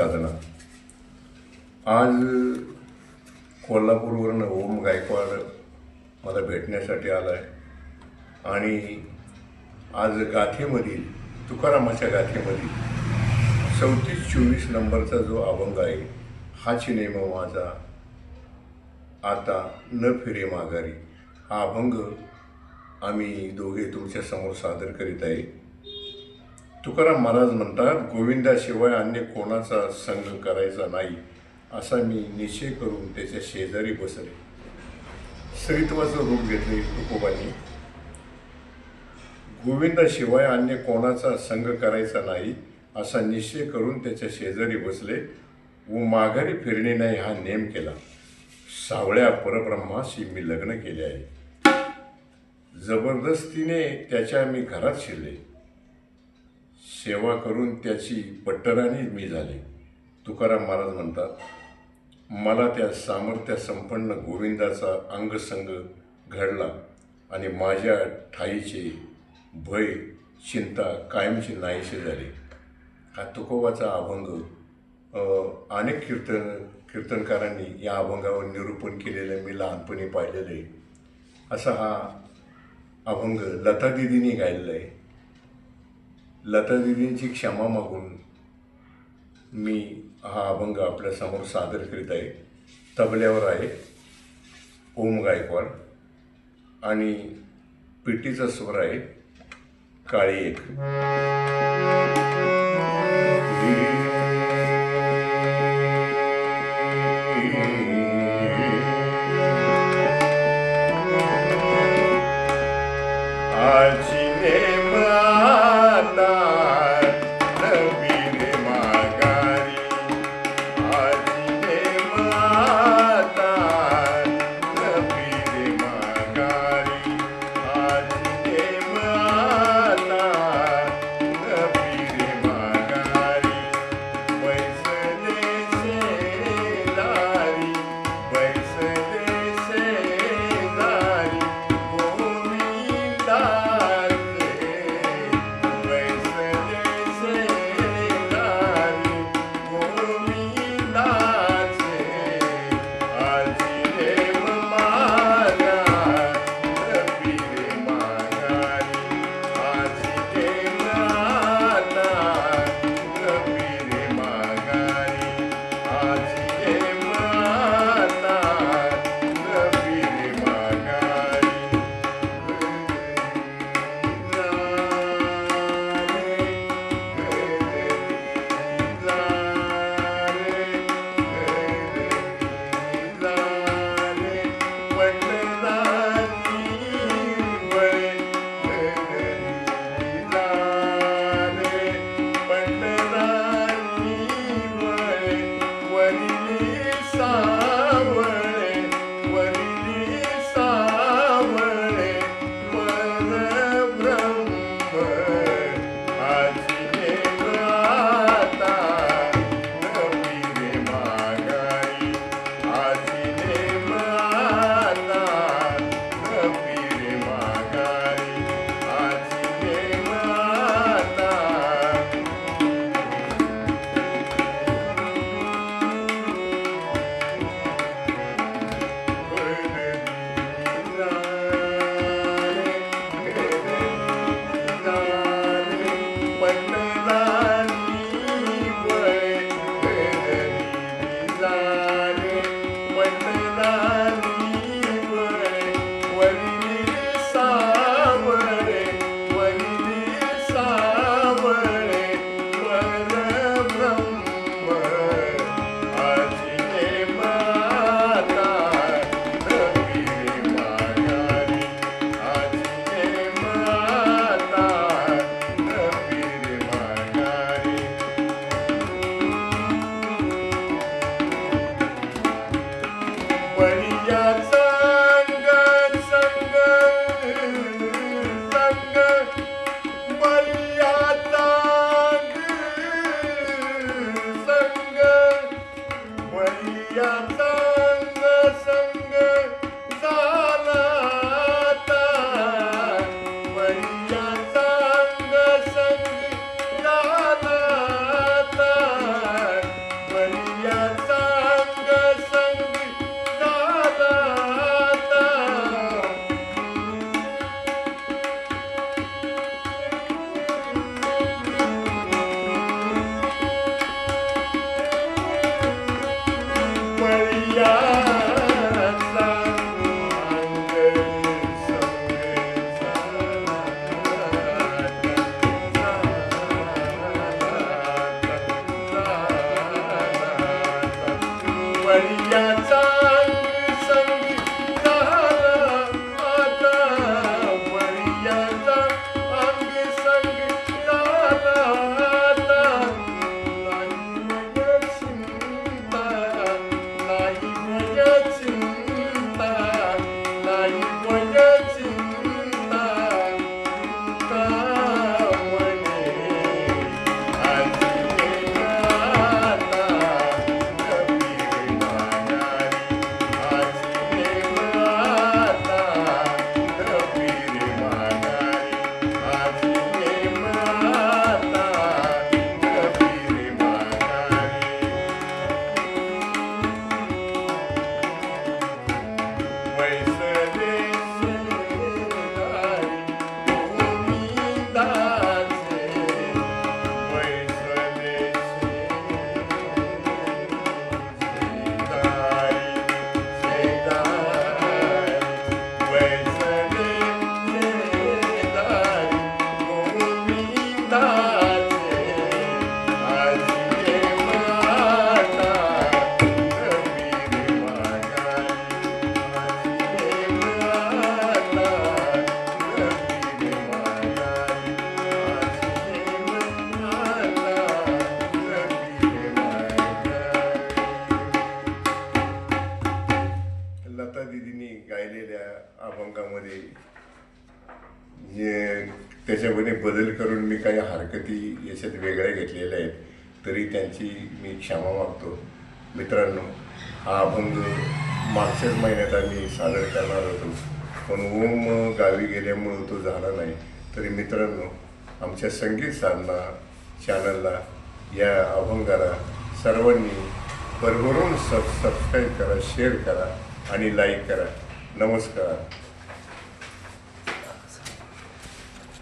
साधना आज कोल्हापूरवरून ओम गायकवाड मला भेटण्यासाठी आला आहे आणि आज गाथेमधील तुकारामाच्या गाथेमधील 34-24 नंबरचा जो अभंग आहे, हा चिनेमा माझा आता न फिरे माघारी, हा अभंग आम्ही दोघे तुमच्यासमोर सादर करीत आहे. तुकाराम महाराज म्हणतात, गोविंदाशिवाय अन्य कोणाचा संग करायचा नाही असा मी निश्चय करून त्याच्या शेजारी बसले. स्त्रीत्वाचं रूप घेतले तुकोबांनी. गोविंदाशिवाय अन्य कोणाचा संग करायचा नाही असा निश्चय करून त्याच्या शेजारी बसले व माघारी फिरणे नाही हा नेम केला. सावळ्या परब्रह्माशी मी लग्न केले आहे. जबरदस्तीने त्याच्या मी घरात शिरले. सेवा करून त्याची पट्टराणी मी झाले. तुकाराम महाराज म्हणतात, मला त्या सामर्थ्य संपन्न गोविंदाचा अंगसंग घडला आणि माझ्या ठाईचे भय चिंता कायमची नाहीशी झाली. हा तुकोबाचा अभंग अनेक कीर्तनकारांनी या अभंगावर निरूपण केलेलं मी लहानपणी पाहिलेलं आहे. असा हा अभंग लता दिदींनी गायलेला आहे. लता दिदींची क्षमा मागून मी हा अभंग आपल्यासमोर सादर करीत आहे. तबल्यावर आहे ओम गायकवाड आणि पिटीचा स्वर आहे काळी एक. अभंगामध्ये त्याच्यामध्ये बदल करून मी काही हरकती याच्यात वेगळ्या घेतलेल्या आहेत, तरी त्यांची मी क्षमा मागतो. मित्रांनो, हा अभंग मागच्याच महिन्यात आम्ही सादर करणार होतो, पण ओम गावी गेल्यामुळं तो झाला नाही. तरी मित्रांनो, आमच्या संगीत साधना चॅनलला, या अभंगाला सर्वांनी भरभरून सबस्क्राईब करा, शेअर करा आणि लाईक करा. नमस्कार.